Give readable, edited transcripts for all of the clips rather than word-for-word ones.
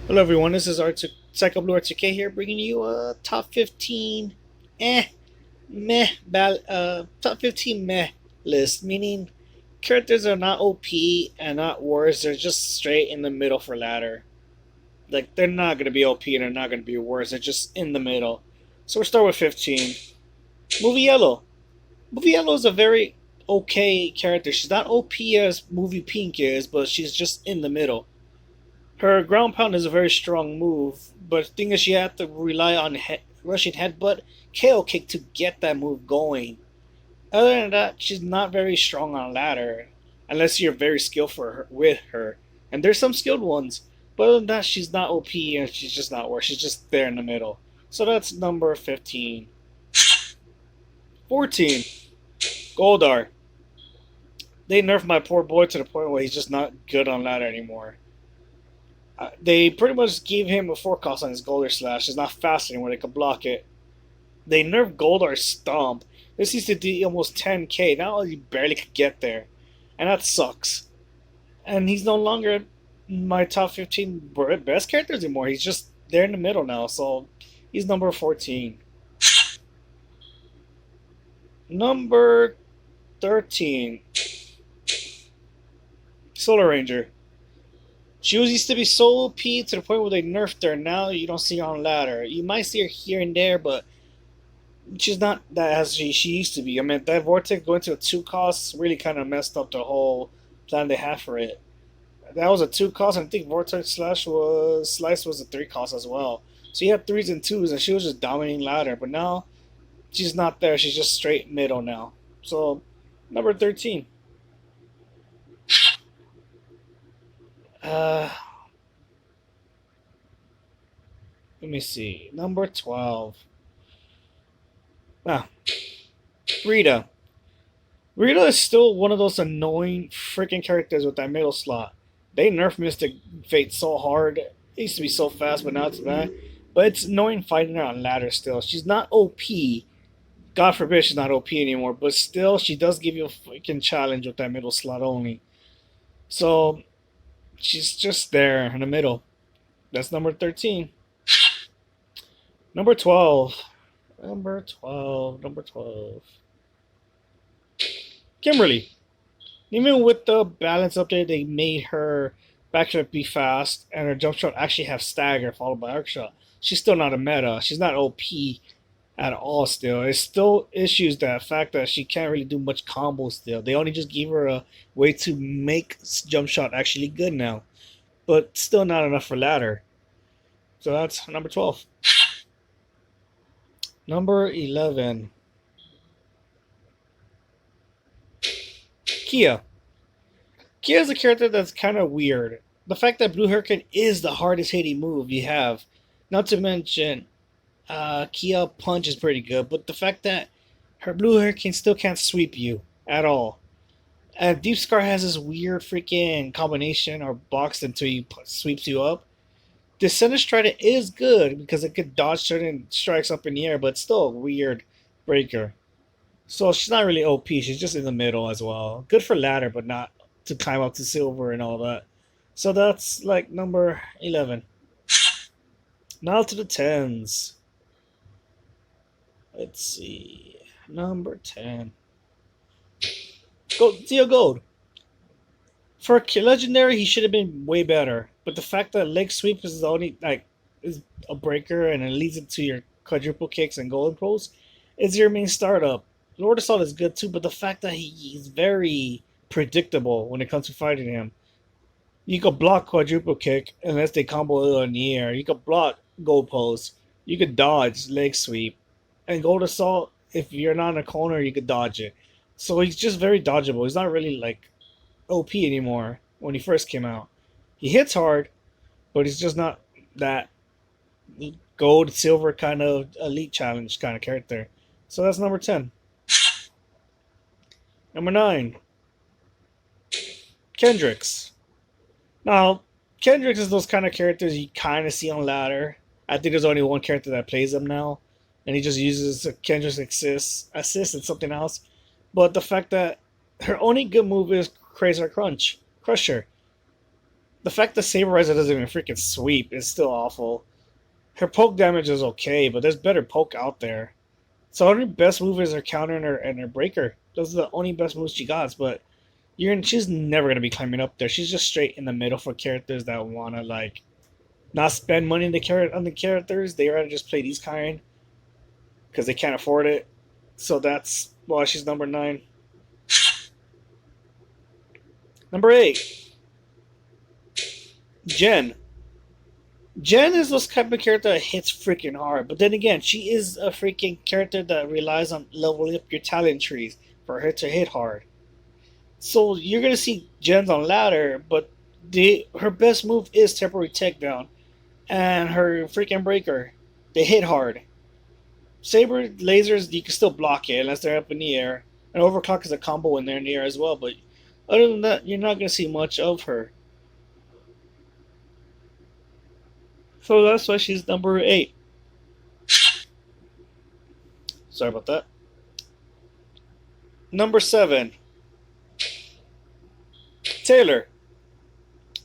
Hello everyone, this is Psycho Blue RTK here, bringing you a top 15 top 15 meh list, meaning characters are not OP and not worse, they're just straight in the middle for ladder. Like, they're not going to be OP and they're not going to be worse, they're just in the middle. So we'll start with 15. Movie Yellow. Movie Yellow is a very okay character. She's not OP as Movie Pink is, but she's just in the middle. Her ground pound is a very strong move, but the thing is, she had to rely on rushing headbutt, KO kick to get that move going. Other than that, she's not very strong on ladder, unless you're very skilled with her. And there's some skilled ones, but other than that, she's not OP and she's just not worse. She's just there in the middle. So that's number 15. 14. Goldar. They nerfed my poor boy to the point where he's just not good on ladder anymore. They pretty much gave him a 4 cost on his Goldar slash. It's not fast anymore. They can block it. They nerfed Goldar's stomp. This used to do almost 10k. Now he barely could get there. And that sucks. And he's no longer my top 15 best characters anymore. He's just there in the middle now. So he's number 14. Number 13. Solar Ranger. She used to be so OP to the point where they nerfed her. Now you don't see her on ladder. You might see her here and there, but she's not that as she used to be. I mean, that Vortex going to a 2 cost really kind of messed up the whole plan they had for it. That was a 2 cost, and I think Vortex Slice was a 3 cost as well. So you had 3s and 2s, and she was just dominating ladder. But now she's not there. She's just straight middle now. So number 13. Let me see. Number 12. Ah, Rita. Rita is still one of those annoying freaking characters with that middle slot. They nerfed Mystic Fate so hard. It used to be so fast, but now it's bad. But it's annoying fighting her on ladder still. She's not OP. God forbid she's not OP anymore. But still, she does give you a freaking challenge with that middle slot only. So she's just there in the middle. That's number 13. Number 12. Number 12. Number 12. Kimberly. Even with the balance update, they made her backshot be fast and her jump shot actually have stagger followed by arc shot. She's still not a meta. She's not OP at all still. It's still issues that fact that she can't really do much combo still. They only just gave her a way to make jump shot actually good now. But still not enough for ladder. So that's number 12. Number 11. Kaeya. Kaeya is a character that's kind of weird. The fact that Blue Hurricane is the hardest hitting move you have. Not to mention, Kaeya Punch is pretty good, but the fact that her Blue Hurricane still can't sweep you at all. And Deep Scar has this weird freaking combination or box until he sweeps you up. Descendant Strider is good because it could dodge certain strikes up in the air, but it's still a weird breaker. So she's not really OP. She's just in the middle as well. Good for ladder, but not to climb up to silver and all that. So that's like number 11. Now to the 10s. Let's see. Number 10. Theo Gold. For a legendary, he should have been way better. But the fact that leg sweep is the only is a breaker and it leads into your quadruple kicks and golden pros is your main startup. Lord Assault is good too, but the fact that he's very predictable when it comes to fighting him. You could block quadruple kick unless they combo it in the air. You could block gold post. You could dodge leg sweep. And Gold Assault, if you're not in a corner, you could dodge it. So he's just very dodgeable. He's not really like OP anymore when he first came out. He hits hard, but he's just not that gold, silver kind of elite challenge kind of character. So that's number 10. Number 9. Kendricks. Now, Kendricks is those kind of characters you kind of see on ladder. I think there's only one character that plays them now, and he just uses Kendricks assist and something else. But the fact that her only good move is Crusher. The fact that Saberizer doesn't even freaking sweep is still awful. Her poke damage is okay, but there's better poke out there. So her only best move is her counter and her breaker. Those are the only best moves she got. But she's never gonna be climbing up there. She's just straight in the middle for characters that wanna like not spend money on the characters. They rather just play these kind because they can't afford it. So that's why she's number 9. Number 8, Jen. Jen is this type of character that hits freaking hard, but then again, she is a freaking character that relies on leveling up your talent trees for her to hit hard. So you're gonna see Jen's on ladder, but her best move is temporary takedown and her freaking breaker. They hit hard. Saber lasers, you can still block it unless they're up in the air. And overclock is a combo when they're in the air as well, but other than that, you're not gonna see much of her. So that's why she's number 8. Sorry about that. Number 7, Taylor.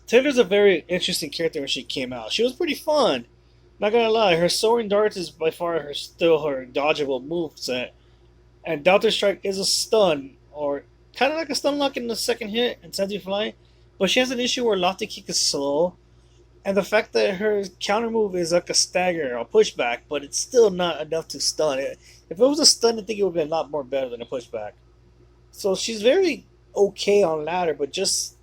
Taylor's a very interesting character when she came out. She was pretty fun. Not gonna lie, her soaring darts is by far still her dodgeable move set, and Delta Strike is a stun, or kind of like a stun lock in the second hit and sends you flying. But she has an issue where Lofty Kick is slow, and the fact that her counter move is like a stagger or pushback, but it's still not enough to stun it. If it was a stun, I think it would have been a lot more better than a pushback. So she's very okay on ladder, but just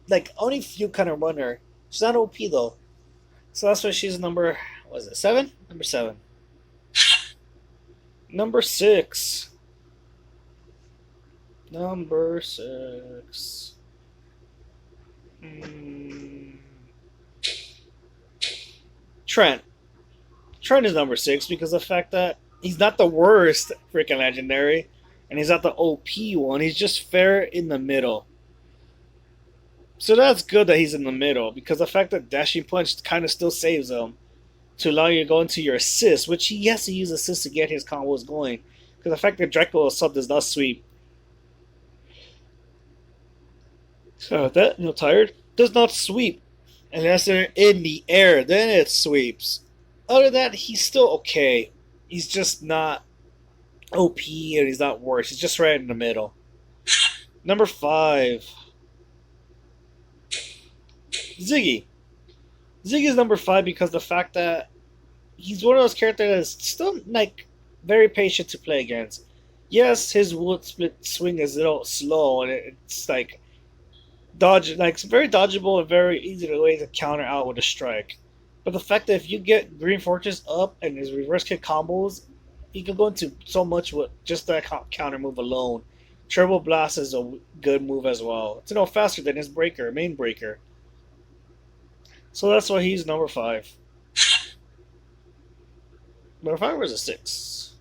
like only few kind of run her. She's not OP though. So that's why she's number, what is it, 7? Number 7. Number 6. Number 6. Trent. Trent is number 6 because of the fact that he's not the worst freaking legendary, and he's not the OP one. He's just fair in the middle. So that's good that he's in the middle, because the fact that Dashing Punch kind of still saves him to allow you to go into your assist, which he has to use assist to get his combos going. Because the fact that Draco sub does not sweep. So that, tired? Does not sweep. Unless they're in the air, then it sweeps. Other than that, he's still okay. He's just not OP and he's not worse. He's just right in the middle. Number 5. Ziggy. Ziggy is number 5 because the fact that he's one of those characters that's still like very patient to play against. Yes, his wood split swing is a little slow and it's like it's very dodgeable and very easy to way to counter out with a strike. But the fact that if you get Green Fortress up and his reverse kick combos, he can go into so much with just that counter move alone. Turbo Blast is a good move as well. It's faster than his breaker, main breaker. So that's why he's number 5. Number 5 was a 6.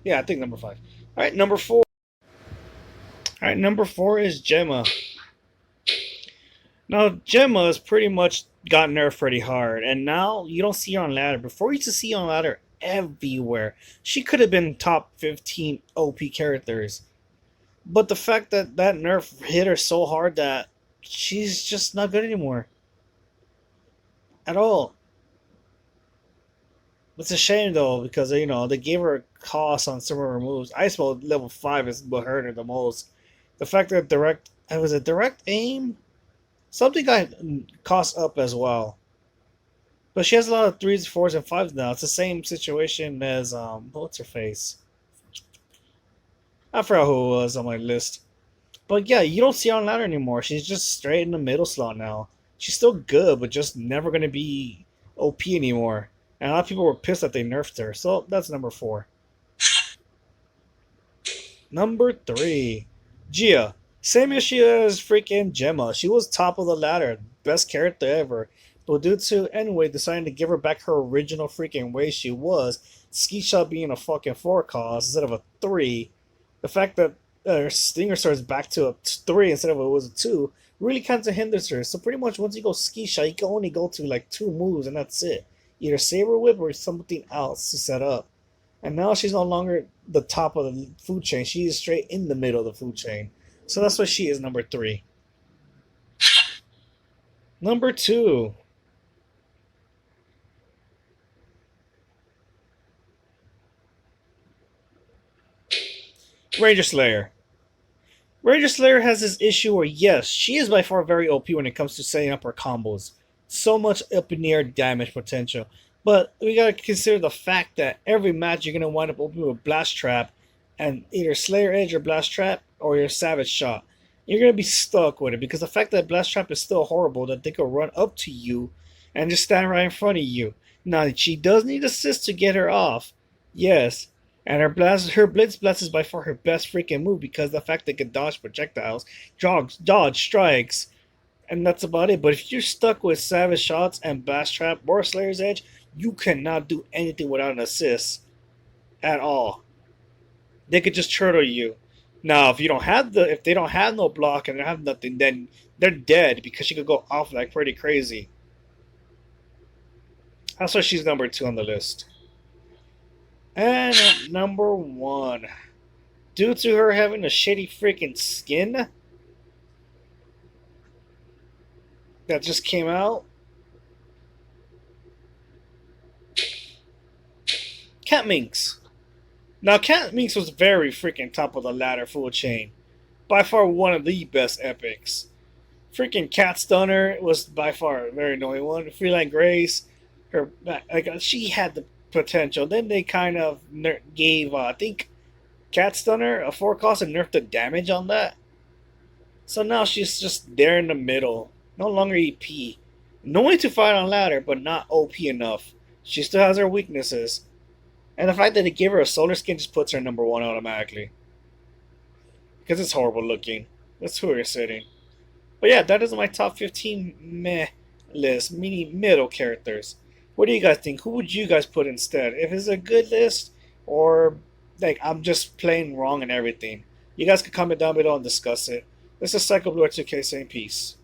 Yeah, I think number 5. Alright, number 4. Alright, number 4 is Gemma. Now, Gemma has pretty much got nerfed pretty hard, and now you don't see her on ladder. Before, you used to see her on ladder everywhere. She could have been top 15 OP characters. But the fact that that nerf hit her so hard that she's just not good anymore. At all. It's a shame though, because they gave her a cost on some of her moves. Ice Mode level 5 is what hurt her the most. The fact that direct aim, something got cost up as well. But she has a lot of 3s, 4s, and 5s now. It's the same situation as what's her face? I forgot who it was on my list. But yeah, you don't see her on ladder anymore. She's just straight in the middle slot now. She's still good, but just never going to be OP anymore. And a lot of people were pissed that they nerfed her. So that's number 4. Number 3. Gia. Same issue as freaking Gemma. She was top of the ladder. Best character ever. But due to, anyway, deciding to give her back her original freaking way she was, Ski Shot being a fucking 4 cost instead of a 3, the fact that her Stinger starts back to a 3 instead of it was a 2 really kind of hinders her. So pretty much once you go Ski Shot, you can only go to like 2 moves and that's it. Either Saber Whip or something else to set up. And now she's no longer the top of the food chain. She's straight in the middle of the food chain. So that's why she is number 3. Number 2. Ranger Slayer. Ranger Slayer has this issue where, yes, she is by far very OP when it comes to setting up her combos. So much up in the air damage potential. But we gotta consider the fact that every match you're gonna wind up opening with Blast Trap and either Slayer Edge or Blast Trap or your Savage Shot. You're gonna be stuck with it because the fact that Blast Trap is still horrible, that they could run up to you and just stand right in front of you. Now, she does need assist to get her off. Yes, and her Blitz Blast is by far her best freaking move because the fact that it can dodge projectiles, dodge strikes, and that's about it. But if you're stuck with Savage Shots and Blast Trap or Slayer's Edge, you cannot do anything without an assist at all. They could just turtle you. Now, if they don't have no block and they have nothing, then they're dead because she could go off like pretty crazy. That's why she's number 2 on the list. And at number 1, due to her having a shitty freaking skin that just came out, Cat Minx. Now, Cat Minx was very freaking top of the ladder full chain. By far one of the best epics. Freaking Cat Stunner was by far a very annoying one. Freeline Grace, she had the potential. Then they kind of gave, I think, Cat Stunner a 4 cost and nerfed the damage on that. So now she's just there in the middle. No longer EP. No way to fight on ladder, but not OP enough. She still has her weaknesses. And the fact that they gave her a solar skin just puts her number 1 automatically. Because it's horrible looking. That's who we're sitting. But yeah, that is my top 15 meh list, meaning middle characters. What do you guys think? Who would you guys put instead? If it's a good list, or like I'm just playing wrong and everything. You guys can comment down below and discuss it. This is Psycho Blue 2K saying peace.